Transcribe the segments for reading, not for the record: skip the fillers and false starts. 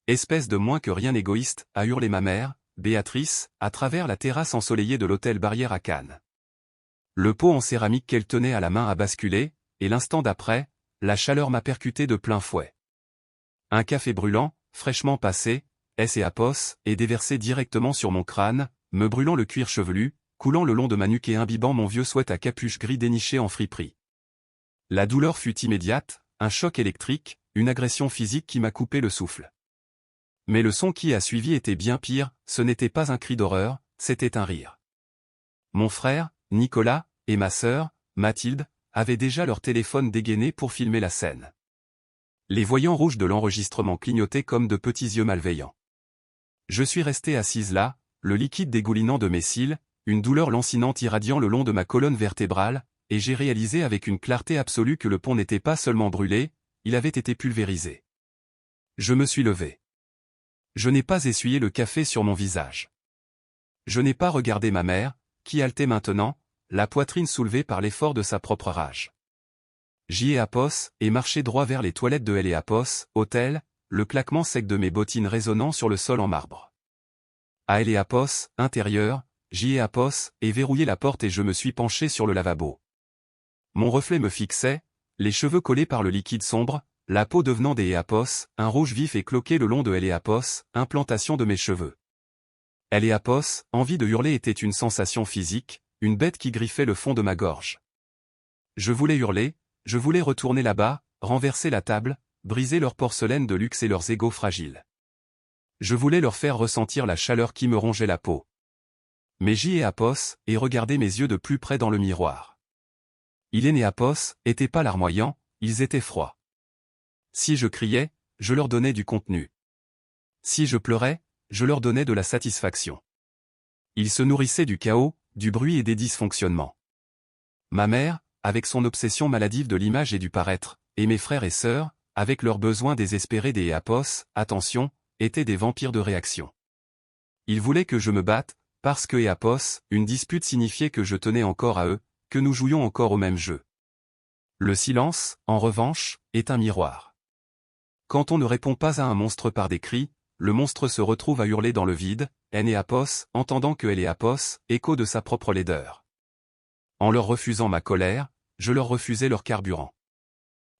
Espèce de moins que rien égoïste, a hurlé ma mère, Béatrice, à travers la terrasse ensoleillée de l'hôtel Barrière à Cannes. Le pot en céramique qu'elle tenait à la main a basculé, et l'instant d'après, la chaleur m'a percuté de plein fouet. Un café brûlant, fraîchement passé, est déversé directement sur mon crâne, me brûlant le cuir chevelu, coulant le long de ma nuque et imbibant mon vieux sweat à capuche gris déniché en friperie. La douleur fut immédiate, un choc électrique, une agression physique qui m'a coupé le souffle. Mais le son qui a suivi était bien pire, ce n'était pas un cri d'horreur, c'était un rire. Mon frère, Nicolas, et ma sœur, Mathilde, avaient déjà leur téléphone dégainé pour filmer la scène. Les voyants rouges de l'enregistrement clignotaient comme de petits yeux malveillants. Je suis resté assise là, le liquide dégoulinant de mes cils, une douleur lancinante irradiant le long de ma colonne vertébrale, et j'ai réalisé avec une clarté absolue que le pont n'était pas seulement brûlé, il avait été pulvérisé. Je me suis levé. Je n'ai pas essuyé le café sur mon visage. Je n'ai pas regardé ma mère, qui haletait maintenant, la poitrine soulevée par l'effort de sa propre rage. J'y ai apos, et marché droit vers les toilettes de L&Apos, hôtel, le claquement sec de mes bottines résonnant sur le sol en marbre. À L&Apos, intérieur, j'y ai apos, et verrouillé la porte et je me suis penché sur le lavabo. Mon reflet me fixait, les cheveux collés par le liquide sombre, la peau devenant des L&Apos, un rouge vif et cloqué le long de L&Apos, implantation de mes cheveux. L&Apos, envie de hurler était une sensation physique, une bête qui griffait le fond de ma gorge. Je voulais hurler, je voulais retourner là-bas, renverser la table, briser leur porcelaine de luxe et leurs égos fragiles. Je voulais leur faire ressentir la chaleur qui me rongeait la peau. Mais j'y ai apos, et regardé mes yeux de plus près dans le miroir. L&Apos étaient pas larmoyants, ils étaient froids. Si je criais, je leur donnais du contenu. Si je pleurais, je leur donnais de la satisfaction. Ils se nourrissaient du chaos, du bruit et des dysfonctionnements. Ma mère, avec son obsession maladive de l'image et du paraître, et mes frères et sœurs, avec leurs besoins désespérés des apos, attention, étaient des vampires de réaction. Ils voulaient que je me batte, parce que apos, une dispute signifiait que je tenais encore à eux, que nous jouions encore au même jeu. Le silence, en revanche, est un miroir. Quand on ne répond pas à un monstre par des cris, le monstre se retrouve à hurler dans le vide, L&Apos, entendant que L&Apos, écho de sa propre laideur. En leur refusant ma colère, je leur refusais leur carburant.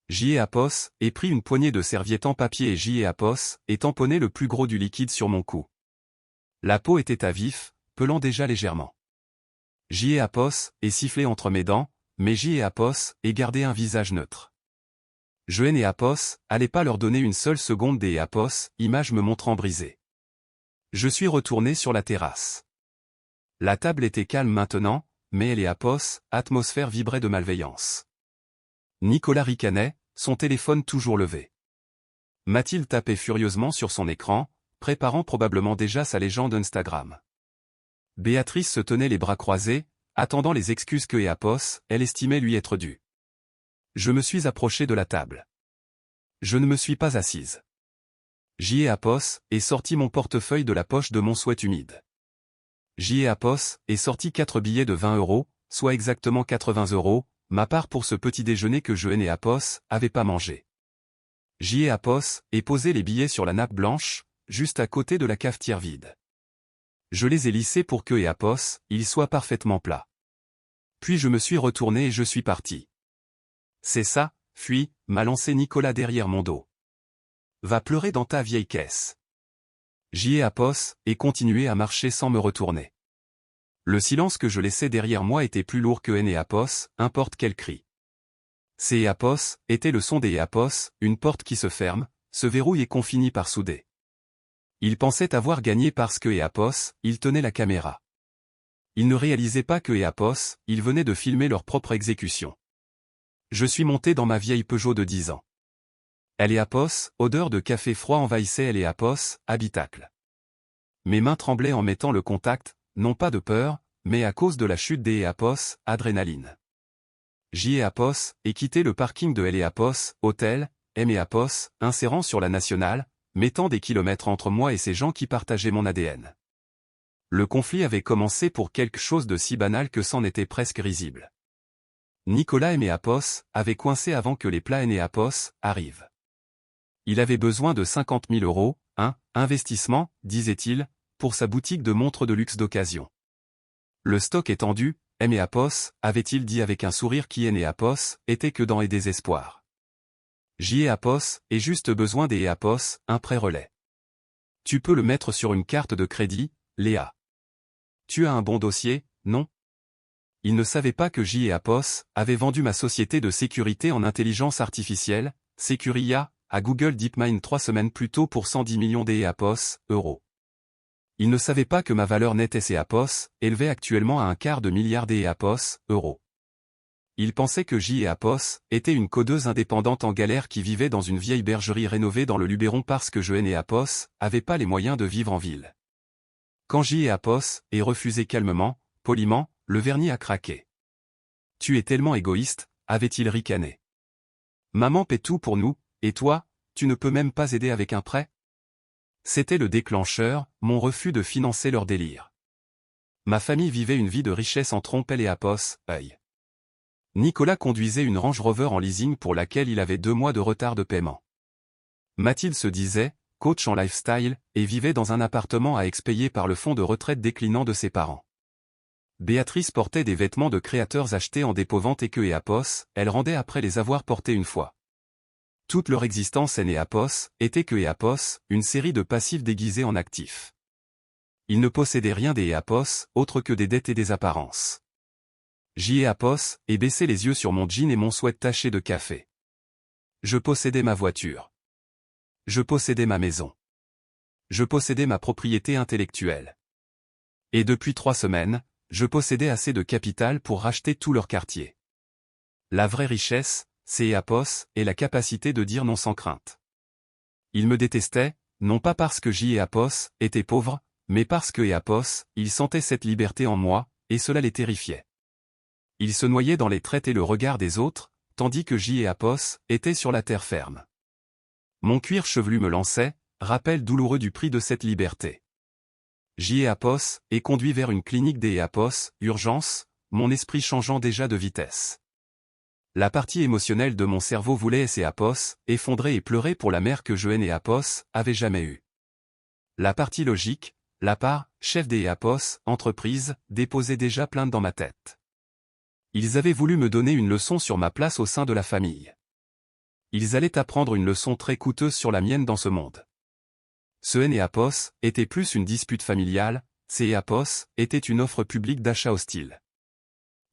J'y ai apos, et pris une poignée de serviettes en papier et j'y ai apos, et tamponné le plus gros du liquide sur mon cou. La peau était à vif, pelant déjà légèrement. J'y ai apos, et sifflé entre mes dents, mais j'y ai apos, et gardé un visage neutre. Je n'ai apos, allais pas leur donner une seule seconde des apos, image me montrant brisée. Je suis retourné sur la terrasse. La table était calme maintenant, mais L&Apos, atmosphère vibrait de malveillance. Nicolas ricanait, son téléphone toujours levé. Mathilde tapait furieusement sur son écran, préparant probablement déjà sa légende Instagram. Béatrice se tenait les bras croisés, attendant les excuses que L&Apos, elle estimait lui être dues. Je me suis approché de la table. Je ne me suis pas assise. J'y ai apos, et sorti mon portefeuille de la poche de mon sweat humide. J'y ai apos, et sorti 4 billets de 20 €, soit exactement 80 €, ma part pour ce petit déjeuner que je n'ai apos, avait pas mangé. J'y ai apos, et posé les billets sur la nappe blanche, juste à côté de la cafetière vide. Je les ai lissés pour que apos, ils soient parfaitement plats. Puis je me suis retourné et je suis parti. C'est ça, fuis, m'a lancé Nicolas derrière mon dos. Va pleurer dans ta vieille caisse. J'y ai apos, et continué à marcher sans me retourner. Le silence que je laissais derrière moi était plus lourd que L&Apos, importe quel cri. Ces apos était le son des apos, une porte qui se ferme, se verrouille et qu'on finit par souder. Ils pensaient avoir gagné parce que apos, ils tenaient la caméra. Ils ne réalisaient pas que apos, ils venaient de filmer leur propre exécution. Je suis monté dans ma vieille Peugeot de 10 ans. L&Apos, odeur de café froid envahissait L&Apos, habitacle. Mes mains tremblaient en mettant le contact, non pas de peur, mais à cause de la chute des apos, adrénaline. J'y ai apos, et quitté le parking de L&Apos, hôtel, M&Apos, insérant sur la nationale, mettant des kilomètres entre moi et ces gens qui partageaient mon ADN. Le conflit avait commencé pour quelque chose de si banal que c'en était presque risible. Nicolas M&Apos avait coincé avant que les plats N&Apos arrivent. Il avait besoin de 50 000 €, Investissement, disait-il, pour sa boutique de montres de luxe d'occasion. Le stock est tendu, et Apos, avait-il dit avec un sourire qui et Apos, était que dans et désespoir. J.E. Apos, et juste besoin des Apos, un prêt relais. Tu peux le mettre sur une carte de crédit, Léa. Tu as un bon dossier, non? Il ne savait pas que J.E. Apos avait vendu ma société de sécurité en intelligence artificielle, Securia, à Google DeepMind 3 semaines plus tôt pour 110 millions d'Apos, euros. Il ne savait pas que ma valeur nette Apos élevait actuellement à un quart de milliard d'Apos, euros. Il pensait que J.E. Apos était une codeuse indépendante en galère qui vivait dans une vieille bergerie rénovée dans le Luberon parce que J.E. Apos avait pas les moyens de vivre en ville. Quand J.E. Apos est refusé calmement, poliment, le vernis a craqué. Tu es tellement égoïste, avait-il ricané. Maman paie tout pour nous, et toi, tu ne peux même pas aider avec un prêt? C'était le déclencheur, mon refus de financer leur délire. Ma famille vivait une vie de richesse en trompelle et Apos, œil. Nicolas conduisait une Range Rover en leasing pour laquelle il avait 2 mois de retard de paiement. Mathilde se disait, coach en lifestyle, et vivait dans un appartement à expayé par le fonds de retraite déclinant de ses parents. Béatrice portait des vêtements de créateurs achetés en dépôt-vente et Apos, elle rendait après les avoir portés une fois. Toute leur existence Apos était Apos, une série de passifs déguisés en actifs. Ils ne possédaient rien Apos, autre que des dettes et des apparences. J.E. Apos, et baissé les yeux sur mon jean et mon sweat taché de café. Je possédais ma voiture. Je possédais ma maison. Je possédais ma propriété intellectuelle. Et depuis 3 semaines, je possédais assez de capital pour racheter tout leur quartier. La vraie richesse, c'est Apos, et la capacité de dire non sans crainte. Ils me détestaient, non pas parce que J.E. Apos était pauvre, mais parce que Apos, ils sentaient cette liberté en moi, et cela les terrifiait. Ils se noyaient dans les traites et le regard des autres, tandis que J.E. Apos était sur la terre ferme. Mon cuir chevelu me lançait, rappel douloureux du prix de cette liberté. J.E. Apos est conduit vers une clinique des Apos, urgence, mon esprit changeant déjà de vitesse. La partie émotionnelle de mon cerveau voulait Apos, effondrer et pleurer pour la mère que J.E. Apos avait jamais eue. La partie logique, la part, chef des Apos, entreprise, déposait déjà plainte dans ma tête. Ils avaient voulu me donner une leçon sur ma place au sein de la famille. Ils allaient apprendre une leçon très coûteuse sur la mienne dans ce monde. Ce Apos était plus une dispute familiale, Apos était une offre publique d'achat hostile.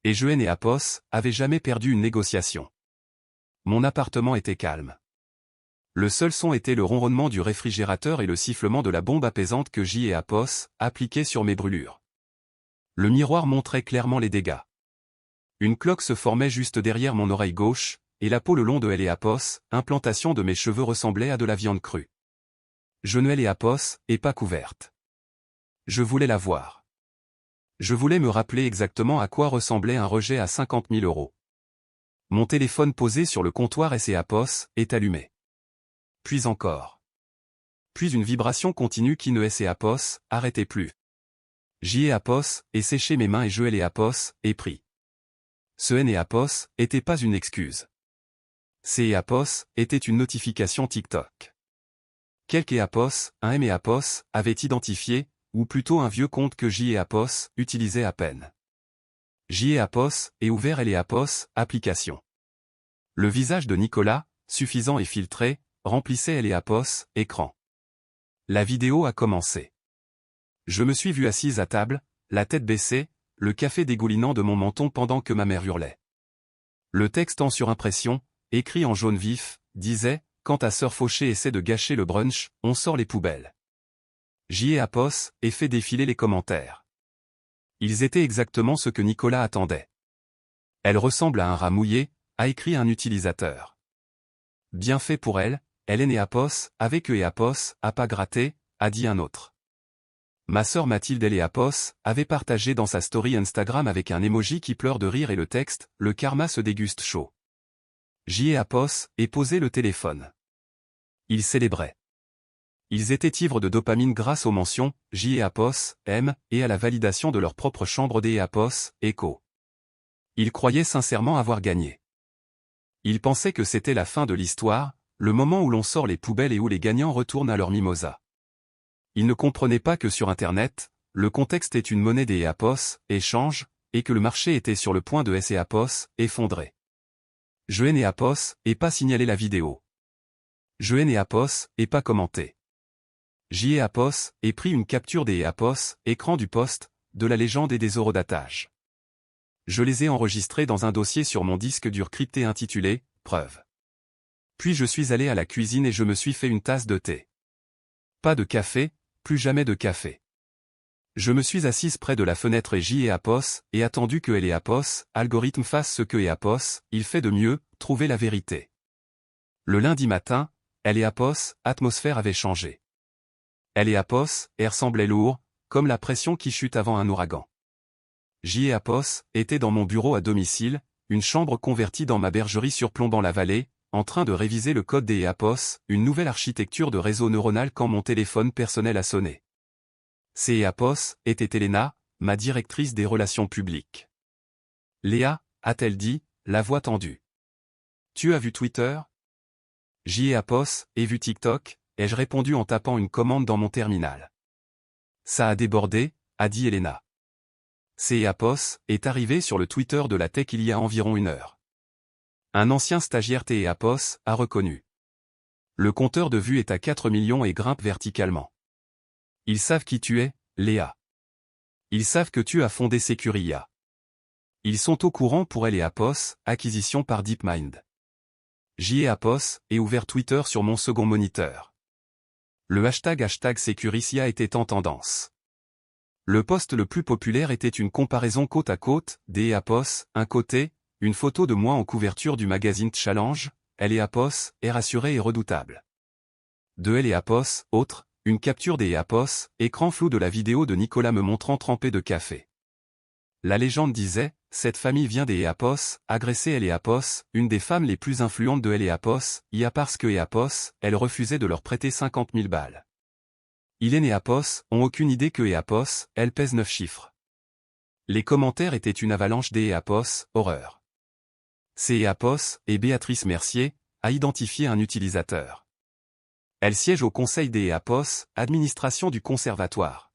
Et J.E. Apos avait jamais perdu une négociation. Mon appartement était calme. Le seul son était le ronronnement du réfrigérateur et le sifflement de la bombe apaisante que J.E. Apos appliquait sur mes brûlures. Le miroir montrait clairement les dégâts. Une cloque se formait juste derrière mon oreille gauche, et la peau le long de Apos, implantation de mes cheveux ressemblait à de la viande crue. Je ne Apos, et pas couverte. Je voulais la voir. Je voulais me rappeler exactement à quoi ressemblait un rejet à 50 000 €. Mon téléphone posé sur le comptoir Apos est allumé. Puis encore. Puis une vibration continue qui ne Apos arrêtait plus. J.E. Apos et séché mes mains et J.E. Apos et pris. Ce Apos était pas une excuse. Apos était une notification TikTok. Quelque Apos, un Apos, avait identifié, ou plutôt un vieux compte que J.E. Apos utilisait à peine. J.E. Apos et ouvert Apos, application. Le visage de Nicolas, suffisant et filtré, remplissait Apos, écran. La vidéo a commencé. Je me suis vu assise à table, la tête baissée, le café dégoulinant de mon menton pendant que ma mère hurlait. Le texte en surimpression, écrit en jaune vif, disait « Quand ta sœur fauchée essaie de gâcher le brunch, on sort les poubelles ». J.E. Apos et fait défiler les commentaires. Ils étaient exactement ce que Nicolas attendait. Elle ressemble à un rat mouillé, a écrit un utilisateur. Bien fait pour elle, Hélène Apos, avec Apos, a pas gratté, a dit un autre. Ma sœur Mathilde Apos avait partagé dans sa story Instagram avec un emoji qui pleure de rire et le texte « Le karma se déguste chaud ». J.E. Apos et posé le téléphone. Ils célébraient. Ils étaient ivres de dopamine grâce aux mentions « J.E. Apos, M » et à la validation de leur propre chambre des Apos, écho. Ils croyaient sincèrement avoir gagné. Ils pensaient que c'était la fin de l'histoire, le moment où l'on sort les poubelles et où les gagnants retournent à leur mimosa. Il ne comprenait pas que sur Internet, le contexte est une monnaie des EAPOS, échange, et que le marché était sur le point de s'EAPOS, effondrer. Je n'ai EAPOS, et pas signaler la vidéo. Je n'ai EAPOS, et pas commenter. J'y ai EAPOS, et pris une capture des EAPOS, écran du post, de la légende et des horodatage. Je les ai enregistrés dans un dossier sur mon disque dur crypté intitulé « Preuve ». Puis je suis allé à la cuisine et je me suis fait une tasse de thé. Pas de café, plus jamais de café. Je me suis assise près de la fenêtre et j'y ai EAPOS, et attendu que l'EAPOS, algorithme fasse ce que EAPOS, il fait de mieux, trouver la vérité. Le lundi matin, l'EAPOS, atmosphère avait changé. l'EAPOS, air semblait lourd, comme la pression qui chute avant un ouragan. l'EAPOS était dans mon bureau à domicile, une chambre convertie dans ma bergerie surplombant la vallée, en train de réviser le code des EAPOS, une nouvelle architecture de réseau neuronal quand mon téléphone personnel a sonné. Ces EAPOS était Elena, ma directrice des relations publiques. Léa, a-t-elle dit, la voix tendue. Tu as vu Twitter? J'y ai EAPOS, et vu TikTok, ai-je répondu en tapant une commande dans mon terminal. Ça a débordé, a dit Elena. Ces EAPOS est arrivé sur le Twitter de la tech il y a environ 1 heure. Un ancien stagiaire EAPOS a reconnu. Le compteur de vues est à 4 millions et grimpe verticalement. Ils savent qui tu es, Léa. Ils savent que tu as fondé Securia. Ils sont au courant pour l'EAPOS, acquisition par DeepMind. J'y ai EAPOS, et ouvert Twitter sur mon second moniteur. Le hashtag Securicia était en tendance. Le post le plus populaire était une comparaison côte à côte, des EAPOS, un côté, une photo de moi en couverture du magazine Challenge, l'EAPOS, est rassuré et redoutable. De l'EAPOS, autre, une capture des EAPOS, écran flou de la vidéo de Nicolas me montrant trempé de café. La légende disait, cette famille vient des EAPOS, agresser l'EAPOS, une des femmes les plus influentes de l'EAPOS, parce que EAPOS, elle refusait de leur prêter 50 000 balles. Les EAPOS ont aucune idée que EAPOS, elle pèse 9 chiffres. Les commentaires étaient une avalanche des EAPOS, horreur. C'est EAPOS, et Béatrice Mercier, a identifié un utilisateur. Elle siège au conseil des EAPOS, administration du conservatoire.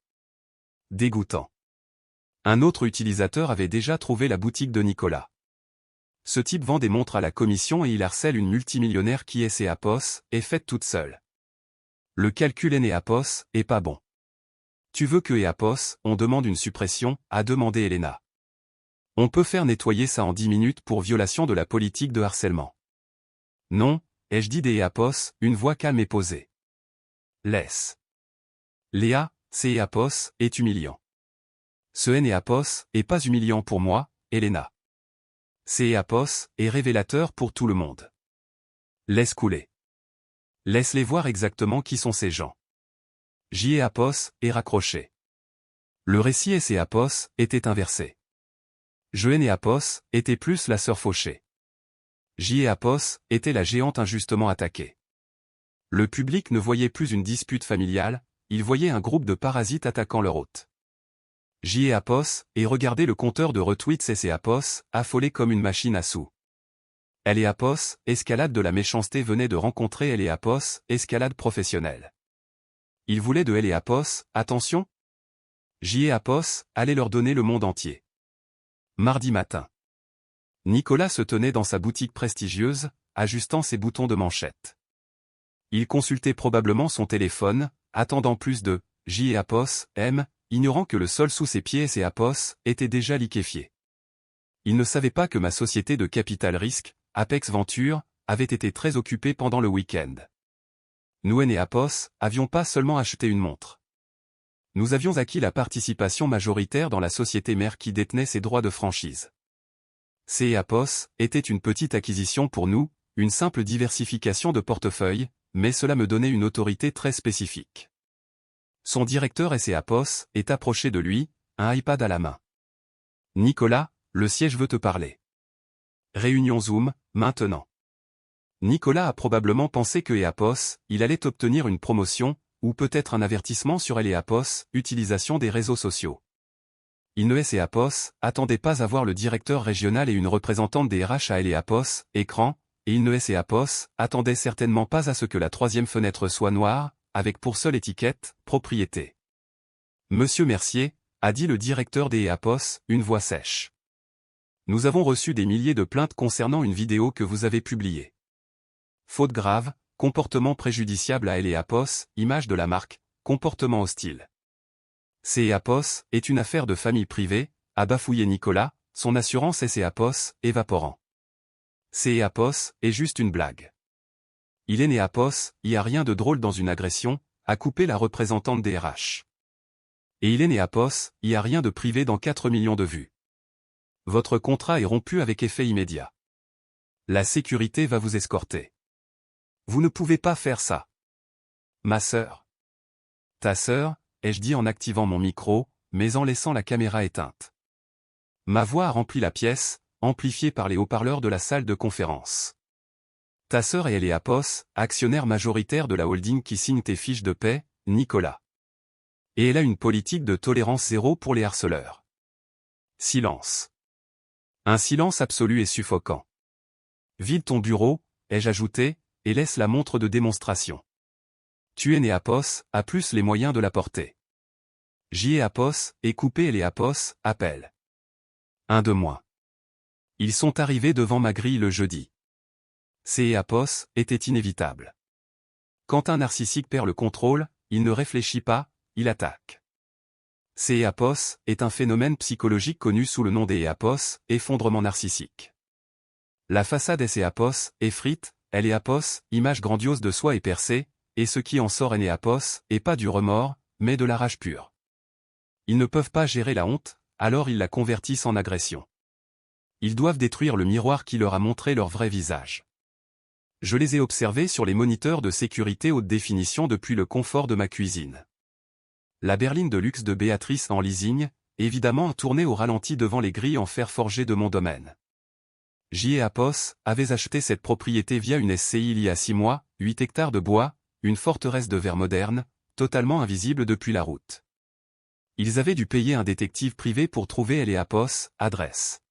Dégoûtant. Un autre utilisateur avait déjà trouvé la boutique de Nicolas. Ce type vend des montres à la commission et il harcèle une multimillionnaire qui est EAPOS, et faite toute seule. Le calcul EAPOS est pas bon. Tu veux que EAPOS, on demande une suppression, a demandé Elena. On peut faire nettoyer ça en 10 minutes pour violation de la politique de harcèlement. Non, ai-je dit des EAPOS, une voix calme et posée. Laisse. Léa, c'est EAPOS, est humiliant. Ce EAPOS est pas humiliant pour moi, Elena. C'est EAPOS est révélateur pour tout le monde. Laisse couler. Laisse-les voir exactement qui sont ces gens. EAPOS est raccroché. Le récit EAPOS était inversé. EAPOS était plus la sœur fauchée. EAPOS était la géante injustement attaquée. Le public ne voyait plus une dispute familiale, il voyait un groupe de parasites attaquant leur hôte. EAPOS, et regardez le compteur de retweets EAPOS, affolé comme une machine à sous. l'EAPOS, escalade de la méchanceté venait de rencontrer l'EAPOS, escalade professionnelle. Il voulait de l'EAPOS, attention. EAPOS, allait leur donner le monde entier. Mardi matin. Nicolas se tenait dans sa boutique prestigieuse, ajustant ses boutons de manchette. Il consultait probablement son téléphone, attendant plus de EAPOS, ignorant que le sol sous ses pieds EAPOS était déjà liquéfié. Il ne savait pas que ma société de capital risque, Apex Venture, avait été très occupée pendant le week-end. Nous EAPOS avions pas seulement acheté une montre. Nous avions acquis la participation majoritaire dans la société mère qui détenait ses droits de franchise. EAPOS était une petite acquisition pour nous, une simple diversification de portefeuille, mais cela me donnait une autorité très spécifique. Son directeur EAPOS est approché de lui, un iPad à la main. Nicolas, le siège veut te parler. Réunion Zoom, maintenant. Nicolas a probablement pensé que EAPOS, il allait obtenir une promotion, ou peut-être un avertissement sur l'EAPOS, utilisation des réseaux sociaux. Il ne EAPOS attendait pas à voir le directeur régional et une représentante des RH à l'EAPOS, écran, et il ne EAPOS attendait certainement pas à ce que la troisième fenêtre soit noire, avec pour seule étiquette « Propriété ». Monsieur Mercier, a dit le directeur des EAPOS, une voix sèche. Nous avons reçu des milliers de plaintes concernant une vidéo que vous avez publiée. Faute grave, comportement préjudiciable à EAPOS, image de la marque, comportement hostile. EAPOS est une affaire de famille privée, a bafouillé Nicolas, son assurance EAPOS, évaporant. EAPOS est juste une blague. Il est EAPOS, il n'y a rien de drôle dans une agression, a coupé la représentante des RH. Et il est EAPOS, il n'y a rien de privé dans 4 millions de vues. Votre contrat est rompu avec effet immédiat. La sécurité va vous escorter. Vous ne pouvez pas faire ça. Ma sœur. Ta sœur, ai-je dit en activant mon micro, mais en laissant la caméra éteinte. Ma voix a rempli la pièce, amplifiée par les haut-parleurs de la salle de conférence. Ta sœur est EAPOS, actionnaire majoritaire de la holding qui signe tes fiches de paix, Nicolas. Et elle a une politique de tolérance zéro pour les harceleurs. Silence. Un silence absolu et suffocant. Vide ton bureau, ai-je ajouté, et laisse la montre de démonstration. Tu es EAPOS, a plus les moyens de la porter. EAPOS, et coupé EAPOS, appelle. Un de moins. Ils sont arrivés devant ma grille le jeudi. EAPOS était inévitable. Quand un narcissique perd le contrôle, il ne réfléchit pas, il attaque. EAPOS est un phénomène psychologique connu sous le nom des EAPOS, effondrement narcissique. La façade EAPOS, effrite, EAPOS, image grandiose de soi est percée, et ce qui en sort EAPOS, est pas du remords, mais de la rage pure. Ils ne peuvent pas gérer la honte, alors ils la convertissent en agression. Ils doivent détruire le miroir qui leur a montré leur vrai visage. Je les ai observés sur les moniteurs de sécurité haute définition depuis le confort de ma cuisine. La berline de luxe de Béatrice en leasing, évidemment tournée au ralenti devant les grilles en fer forgé de mon domaine. EAPOS avait acheté cette propriété via une SCI il y a 6 mois, 8 hectares de bois, une forteresse de verre moderne, totalement invisible depuis la route. Ils avaient dû payer un détective privé pour trouver EAPOS, adresse.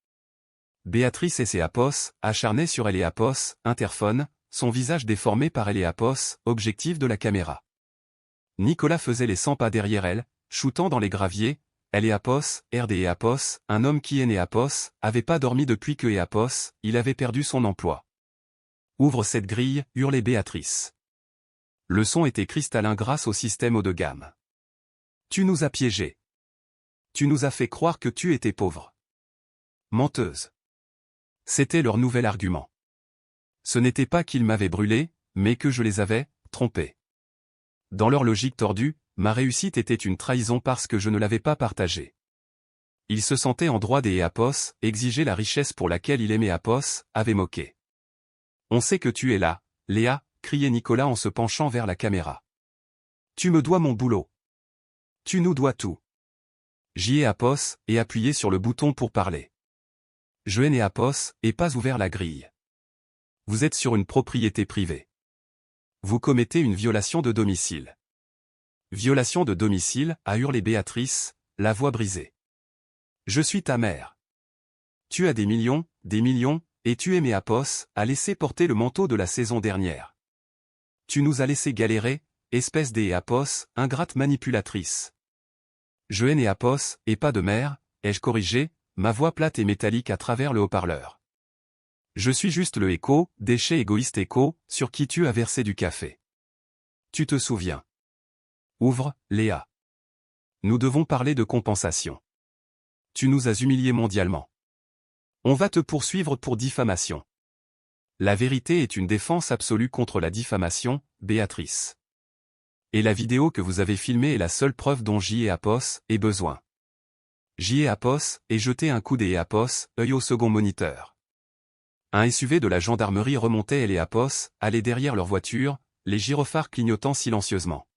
Béatrice EAPOS, acharnée sur EAPOS, interphone, son visage déformé par EAPOS, objectif de la caméra. Nicolas faisait les 100 pas derrière elle, shootant dans les graviers, EAPOS, EAPOS, un homme qui EAPOS, avait pas dormi depuis que EAPOS, il avait perdu son emploi. Ouvre cette grille, hurlait Béatrice. Le son était cristallin grâce au système haut de gamme. Tu nous as piégés. Tu nous as fait croire que tu étais pauvre. Menteuse. C'était leur nouvel argument. Ce n'était pas qu'ils m'avaient brûlé, mais que je les avais trompés. Dans leur logique tordue, ma réussite était une trahison parce que je ne l'avais pas partagée. Ils se sentaient en droit des EAPOS, exiger la richesse pour laquelle il aimait EAPOS, avait moqué. On sait que tu es là, Léa, criait Nicolas en se penchant vers la caméra. Tu me dois mon boulot. Tu nous dois tout. EAPOS, et appuyé sur le bouton pour parler. Je EAPOS, et pas ouvert la grille. Vous êtes sur une propriété privée. Vous commettez une violation de domicile. Violation de domicile, a hurlé Béatrice, la voix brisée. Je suis ta mère. Tu as des millions, et tu es EAPOS, à laisser porter le manteau de la saison dernière. Tu nous as laissé galérer, espèce d'EAPOS, ingrate manipulatrice. Je EAPOS, et pas de mère, ai-je corrigé, ma voix plate et métallique à travers le haut-parleur. Je suis juste le écho, déchet égoïste écho, sur qui tu as versé du café. Tu te souviens. Ouvre, Léa. Nous devons parler de compensation. Tu nous as humiliés mondialement. On va te poursuivre pour diffamation. La vérité est une défense absolue contre la diffamation, Béatrice. Et la vidéo que vous avez filmée est la seule preuve dont EAPOS ait besoin. EAPOS et jeté un coup d'EAPOS, œil au second moniteur. Un SUV de la gendarmerie remontait EAPOS, allait derrière leur voiture, les gyrophares clignotant silencieusement.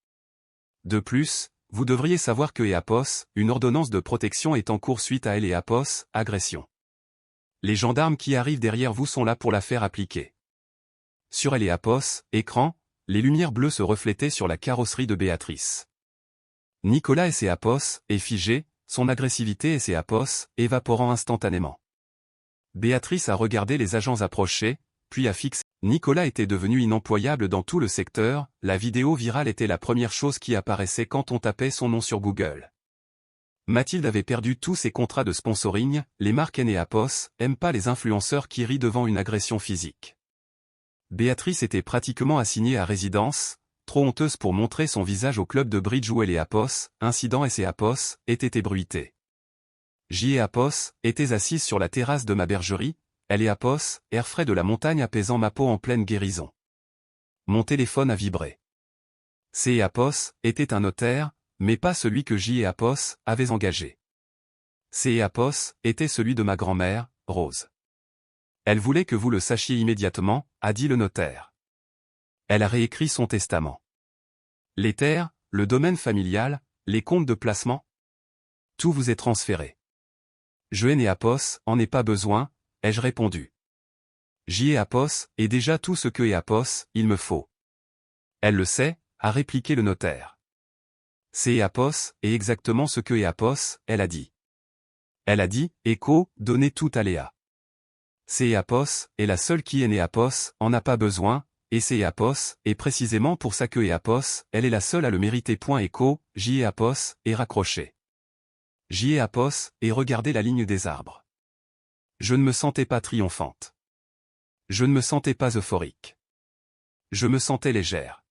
De plus, vous devriez savoir que EAPOS, une ordonnance de protection est en cours suite à EAPOS, agression. Les gendarmes qui arrivent derrière vous sont là pour la faire appliquer. Sur EAPOS, écran, les lumières bleues se reflétaient sur la carrosserie de Béatrice. Nicolas EAPOS est figé, son agressivité EAPOS, évaporant instantanément. Béatrice a regardé les agents approcher, puis a fixé. Nicolas était devenu inemployable dans tout le secteur, la vidéo virale était la première chose qui apparaissait quand on tapait son nom sur Google. Mathilde avait perdu tous ses contrats de sponsoring, les marques Eneapos n'aiment pas les influenceurs qui rient devant une agression physique. Béatrice était pratiquement assignée à résidence, trop honteuse pour montrer son visage au club de bridge où Eneapos, incident Eneapos, était ébruité. Eneapos, était assise sur la terrasse de ma bergerie, Eneapos, air frais de la montagne apaisant ma peau en pleine guérison. Mon téléphone a vibré. Eneapos, était un notaire, mais pas celui que Eneapos avait engagé. Eneapos, était celui de ma grand-mère, Rose. Elle voulait que vous le sachiez immédiatement, a dit le notaire. Elle a réécrit son testament. Les terres, le domaine familial, les comptes de placement. Tout vous est transféré. Eneapos en ai pas besoin, ai-je répondu. Eneapos est déjà tout ce que Eneapos, il me faut. Elle le sait, a répliqué le notaire. Eneapos est exactement ce que Eneapos, elle a dit. Elle a dit, Echo, donnez tout à Léa. Eneapos est la seule qui Eneapos en a pas besoin, et Eneapos est précisément pour ça que Eneapos, elle est la seule à le mériter. Echo, Eneapos est raccroché. Eneapos et regardez la ligne des arbres. Je ne me sentais pas triomphante. Je ne me sentais pas euphorique. Je me sentais légère.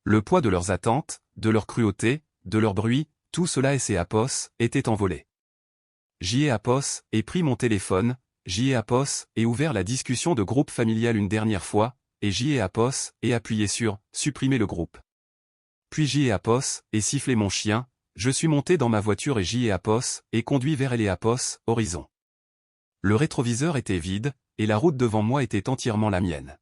Le poids de leurs attentes, de leur cruauté, de leur bruit, tout cela et Eneapos était envolé. Eneapos et pris mon téléphone, Eneapos et ouvert la discussion de groupe familial une dernière fois, et Eneapos et appuyé sur « Supprimer le groupe ». Puis Eneapos et sifflé mon chien, je suis monté dans ma voiture et Eneapos et conduit vers Eneapos, horizon. Le rétroviseur était vide, et la route devant moi était entièrement la mienne.